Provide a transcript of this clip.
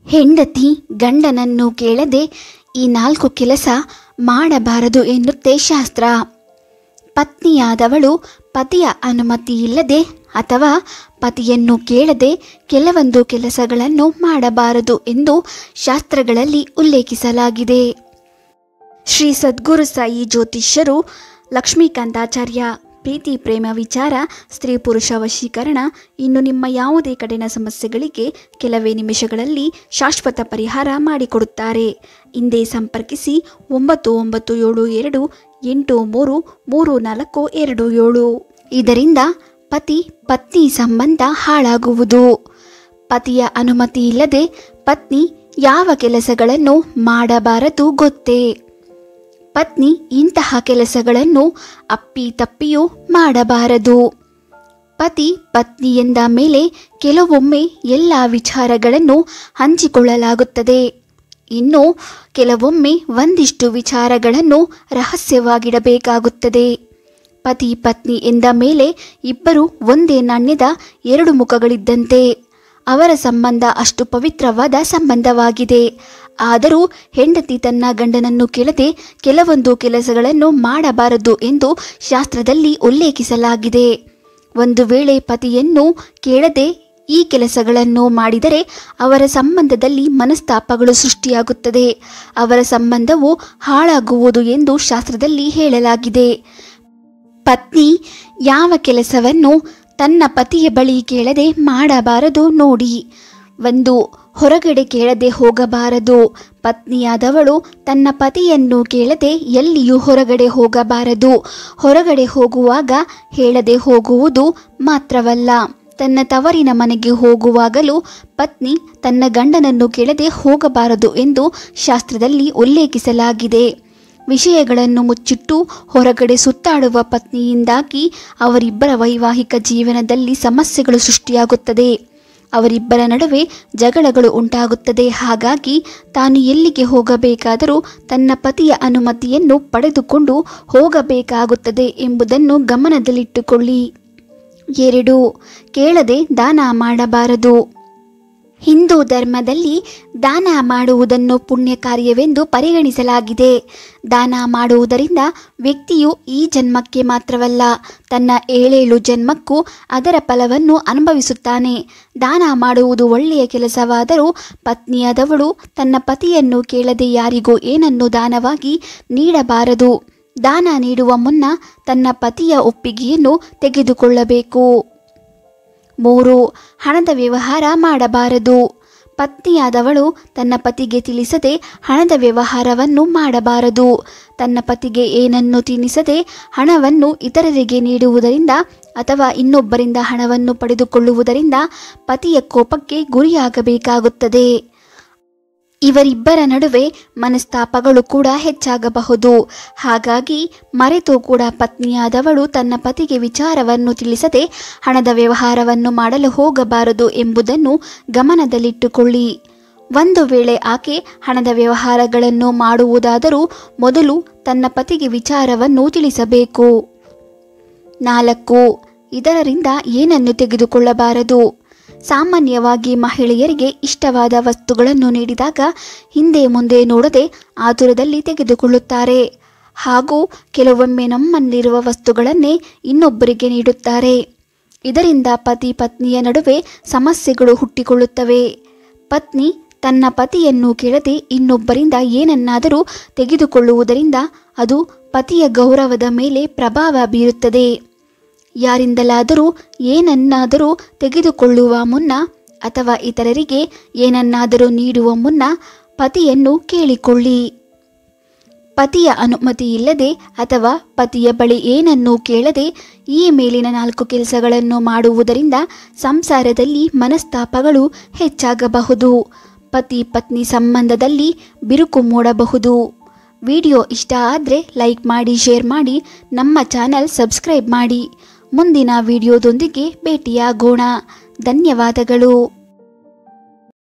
ಹೆಂಡತಿ ಗಂಡನನ್ನು ಕೇಳದೆ ಈ 4 ಕೆಲಸ ಮಾಡಬಾರದು ಎನ್ನುತ್ತೆ ಶಾಸ್ತ್ರ. ಪತ್ನಿಯಾದವಳು ಪತಿಯ ಅನುಮತಿಯಿಲ್ಲದೆ ಅಥವಾ ಪತಿಯನ್ನು ಕೇಳದೆ ಕೆಲವೊಂದು ಕೆಲಸಗಳನ್ನು ಮಾಡಬಾರದು ಎಂದು ಶಾಸ್ತ್ರಗಳಲ್ಲಿ ಉಲ್ಲೇಖಿಸಲಾಗಿದೆ. ಶ್ರೀ ಸದ್ಗುರು ಸಾಯಿ ಜ್ಯೋತಿಷ್ಯರು ಲಕ್ಷ್ಮೀಕಾಂತಾಚಾರ್ಯ. ಪ್ರೀತಿ ಪ್ರೇಮ ವಿಚಾರ, ಸ್ತ್ರೀ ಪುರುಷ ವಶೀಕರಣ, ಇನ್ನು ನಿಮ್ಮ ಯಾವುದೇ ಕಡೆಯ ಸಮಸ್ಯೆಗಳಿಗೆ ಕೆಲವೇ ನಿಮಿಷಗಳಲ್ಲಿ ಶಾಶ್ವತ ಪರಿಹಾರ ಮಾಡಿಕೊಡುತ್ತಾರೆ. ಹಿಂದೆ ಸಂಪರ್ಕಿಸಿ 9992833427. ಇದರಿಂದ ಪತಿ ಪತ್ನಿ ಸಂಬಂಧ ಹಾಳಾಗುವುದು. ಪತಿಯ ಅನುಮತಿ ಇಲ್ಲದೆ ಪತ್ನಿ ಯಾವ ಕೆಲಸಗಳನ್ನು ಮಾಡಬಾರದು ಗೊತ್ತೇ? ಪತ್ನಿ ಇಂತಹ ಕೆಲಸಗಳನ್ನು ಅಪ್ಪಿತಪ್ಪಿಯೂ ಮಾಡಬಾರದು. ಪತಿ ಪತ್ನಿ ಎಂದ ಮೇಲೆ ಕೆಲವೊಮ್ಮೆ ಎಲ್ಲ ವಿಚಾರಗಳನ್ನು ಹಂಚಿಕೊಳ್ಳಲಾಗುತ್ತದೆ. ಇನ್ನು ಕೆಲವೊಮ್ಮೆ ಒಂದಿಷ್ಟು ವಿಚಾರಗಳನ್ನು ರಹಸ್ಯವಾಗಿಡಬೇಕಾಗುತ್ತದೆ. ಪತಿ ಪತ್ನಿ ಎಂದ ಮೇಲೆ ಇಬ್ಬರು ಒಂದೇ ನಾಣ್ಯದ 2 ಮುಖಗಳಿದ್ದಂತೆ. ಅವರ ಸಂಬಂಧ ಅಷ್ಟು ಪವಿತ್ರವಾದ ಸಂಬಂಧವಾಗಿದೆ. ಆದರೂ ಹೆಂಡತಿ ತನ್ನ ಗಂಡನನ್ನು ಕೇಳದೆ ಕೆಲವೊಂದು ಕೆಲಸಗಳನ್ನು ಮಾಡಬಾರದು ಎಂದು ಶಾಸ್ತ್ರದಲ್ಲಿ ಉಲ್ಲೇಖಿಸಲಾಗಿದೆ. ಒಂದು ವೇಳೆ ಪತಿಯನ್ನು ಕೇಳದೆ ಈ ಕೆಲಸಗಳನ್ನು ಮಾಡಿದರೆ ಅವರ ಸಂಬಂಧದಲ್ಲಿ ಮನಸ್ತಾಪಗಳು ಸೃಷ್ಟಿಯಾಗುತ್ತದೆ. ಅವರ ಸಂಬಂಧವು ಹಾಳಾಗುವುದು ಎಂದು ಶಾಸ್ತ್ರದಲ್ಲಿ ಹೇಳಲಾಗಿದೆ. ಪತ್ನಿ ಯಾವ ಕೆಲಸವನ್ನು ತನ್ನ ಪತಿಯ ಬಳಿ ಕೇಳದೆ ಮಾಡಬಾರದು ನೋಡಿ. 1. ಹೊರಗಡೆ ಕೇಳದೆ ಹೋಗಬಾರದು. ಪತ್ನಿಯಾದವಳು ತನ್ನ ಪತಿಯನ್ನು ಕೇಳದೆ ಎಲ್ಲಿಯೂ ಹೊರಗಡೆ ಹೋಗಬಾರದು. ಹೊರಗಡೆ ಹೋಗುವಾಗ ಹೇಳದೆ ಹೋಗುವುದು ಮಾತ್ರವಲ್ಲ, ತನ್ನ ತವರಿನ ಮನೆಗೆ ಹೋಗುವಾಗಲೂ ಪತ್ನಿ ತನ್ನ ಗಂಡನನ್ನು ಕೇಳದೆ ಹೋಗಬಾರದು ಎಂದು ಶಾಸ್ತ್ರದಲ್ಲಿ ಉಲ್ಲೇಖಿಸಲಾಗಿದೆ. ವಿಷಯಗಳನ್ನು ಮುಚ್ಚಿಟ್ಟು ಹೊರಗಡೆ ಸುತ್ತಾಡುವ ಪತ್ನಿಯಿಂದಾಗಿ ಅವರಿಬ್ಬರ ವೈವಾಹಿಕ ಜೀವನದಲ್ಲಿ ಸಮಸ್ಯೆಗಳು ಸೃಷ್ಟಿಯಾಗುತ್ತದೆ. ಅವರಿಬ್ಬರ ನಡುವೆ ಜಗಳಗಳು ಉಂಟಾಗುತ್ತದೆ. ಹಾಗಾಗಿ ತಾನು ಎಲ್ಲಿಗೆ ಹೋಗಬೇಕಾದರೂ ತನ್ನ ಪತಿಯ ಅನುಮತಿಯನ್ನು ಪಡೆದುಕೊಂಡು ಹೋಗಬೇಕಾಗುತ್ತದೆ ಎಂಬುದನ್ನು ಗಮನದಲ್ಲಿಟ್ಟುಕೊಳ್ಳಿ. 2. ಕೇಳದೆ ದಾನ ಮಾಡಬಾರದು. ಹಿಂದೂ ಧರ್ಮದಲ್ಲಿ ದಾನ ಮಾಡುವುದನ್ನು ಪುಣ್ಯ ಕಾರ್ಯವೆಂದು ಪರಿಗಣಿಸಲಾಗಿದೆ. ದಾನ ಮಾಡುವುದರಿಂದ ವ್ಯಕ್ತಿಯು ಈ ಜನ್ಮಕ್ಕೆ ಮಾತ್ರವಲ್ಲ, ತನ್ನ 7 ಜನ್ಮಕ್ಕೂ ಅದರ ಫಲವನ್ನು ಅನುಭವಿಸುತ್ತಾನೆ. ದಾನ ಮಾಡುವುದು ಒಳ್ಳೆಯ ಕೆಲಸವಾದರೂ ಪತ್ನಿಯಾದವಳು ತನ್ನ ಪತಿಯನ್ನು ಕೇಳದೆ ಯಾರಿಗೂ ಏನನ್ನು ದಾನವಾಗಿ ನೀಡಬಾರದು. ದಾನ ನೀಡುವ ಮುನ್ನ ತನ್ನ ಪತಿಯ ಒಪ್ಪಿಗೆಯನ್ನು ತೆಗೆದುಕೊಳ್ಳಬೇಕು. 3. ಹಣದ ವ್ಯವಹಾರ ಮಾಡಬಾರದು. ಪತ್ನಿಯಾದವಳು ತನ್ನ ಪತಿಗೆ ತಿಳಿಸದೆ ಹಣದ ವ್ಯವಹಾರವನ್ನು ಮಾಡಬಾರದು. ತನ್ನ ಪತಿಗೆ ಏನನ್ನು ತಿನ್ನಿಸದೆ ಹಣವನ್ನು ಇತರರಿಗೆ ನೀಡುವುದರಿಂದ ಅಥವಾ ಇನ್ನೊಬ್ಬರಿಂದ ಹಣವನ್ನು ಪಡೆದುಕೊಳ್ಳುವುದರಿಂದ ಪತಿಯ ಕೋಪಕ್ಕೆ ಗುರಿಯಾಗಬೇಕಾಗುತ್ತದೆ. ಇವರಿಬ್ಬರ ನಡುವೆ ಮನಸ್ತಾಪಗಳು ಕೂಡ ಹೆಚ್ಚಾಗಬಹುದು. ಹಾಗಾಗಿ ಮರೆತು ಕೂಡ ಪತ್ನಿಯಾದವಳು ತನ್ನ ಪತಿಗೆ ವಿಚಾರವನ್ನು ತಿಳಿಸದೆ ಹಣದ ವ್ಯವಹಾರವನ್ನು ಮಾಡಲು ಹೋಗಬಾರದು ಎಂಬುದನ್ನು ಗಮನದಲ್ಲಿಟ್ಟುಕೊಳ್ಳಿ. ಒಂದು ವೇಳೆ ಆಕೆ ಹಣದ ವ್ಯವಹಾರಗಳನ್ನು ಮಾಡುವುದಾದರೂ ಮೊದಲು ತನ್ನ ಪತಿಗೆ ವಿಚಾರವನ್ನು ತಿಳಿಸಬೇಕು. 4. ಇದರಿಂದ ಏನನ್ನು ತೆಗೆದುಕೊಳ್ಳಬಾರದು. ಸಾಮಾನ್ಯವಾಗಿ ಮಹಿಳೆಯರಿಗೆ ಇಷ್ಟವಾದ ವಸ್ತುಗಳನ್ನು ನೀಡಿದಾಗ ಹಿಂದೆ ಮುಂದೆ ನೋಡದೆ ಆತುರದಲ್ಲಿ ತೆಗೆದುಕೊಳ್ಳುತ್ತಾರೆ. ಹಾಗೂ ಕೆಲವೊಮ್ಮೆ ನಮ್ಮಲ್ಲಿರುವ ವಸ್ತುಗಳನ್ನೇ ಇನ್ನೊಬ್ಬರಿಗೆ ನೀಡುತ್ತಾರೆ. ಇದರಿಂದ ಪತಿ ಪತ್ನಿಯ ನಡುವೆ ಸಮಸ್ಯೆಗಳು ಹುಟ್ಟಿಕೊಳ್ಳುತ್ತವೆ. ಪತ್ನಿ ತನ್ನ ಪತಿಯನ್ನು ಕೇಳದೆ ಇನ್ನೊಬ್ಬರಿಂದ ಏನನ್ನಾದರೂ ತೆಗೆದುಕೊಳ್ಳುವುದರಿಂದ ಅದು ಪತಿಯ ಗೌರವದ ಮೇಲೆ ಪ್ರಭಾವ ಬೀರುತ್ತದೆ. ಯಾರಿಂದಲಾದರೂ ಏನನ್ನಾದರೂ ತೆಗೆದುಕೊಳ್ಳುವ ಮುನ್ನ ಅಥವಾ ಇತರರಿಗೆ ಏನನ್ನಾದರೂ ನೀಡುವ ಮುನ್ನ ಪತಿಯನ್ನು ಕೇಳಿಕೊಳ್ಳಿ. ಪತಿಯ ಅನುಮತಿ ಇಲ್ಲದೆ ಅಥವಾ ಪತಿಯ ಬಳಿ ಏನನ್ನೂ ಕೇಳದೆ ಈ ಮೇಲಿನ 4 ಕೆಲಸಗಳನ್ನು ಮಾಡುವುದರಿಂದ ಸಂಸಾರದಲ್ಲಿ ಮನಸ್ತಾಪಗಳು ಹೆಚ್ಚಾಗಬಹುದು. ಪತಿ ಪತ್ನಿ ಸಂಬಂಧದಲ್ಲಿ ಬಿರುಕು ಮೂಡಬಹುದು. ವಿಡಿಯೋ ಇಷ್ಟ ಆದರೆ ಲೈಕ್ ಮಾಡಿ, ಶೇರ್ ಮಾಡಿ, ನಮ್ಮ ಚಾನಲ್ ಸಬ್ಸ್ಕ್ರೈಬ್ ಮಾಡಿ. ಮುಂದಿನ ವಿಡಿಯೋದೊಂದಿಗೆ ಭೇಟಿಯಾಗೋಣ. ಧನ್ಯವಾದಗಳು.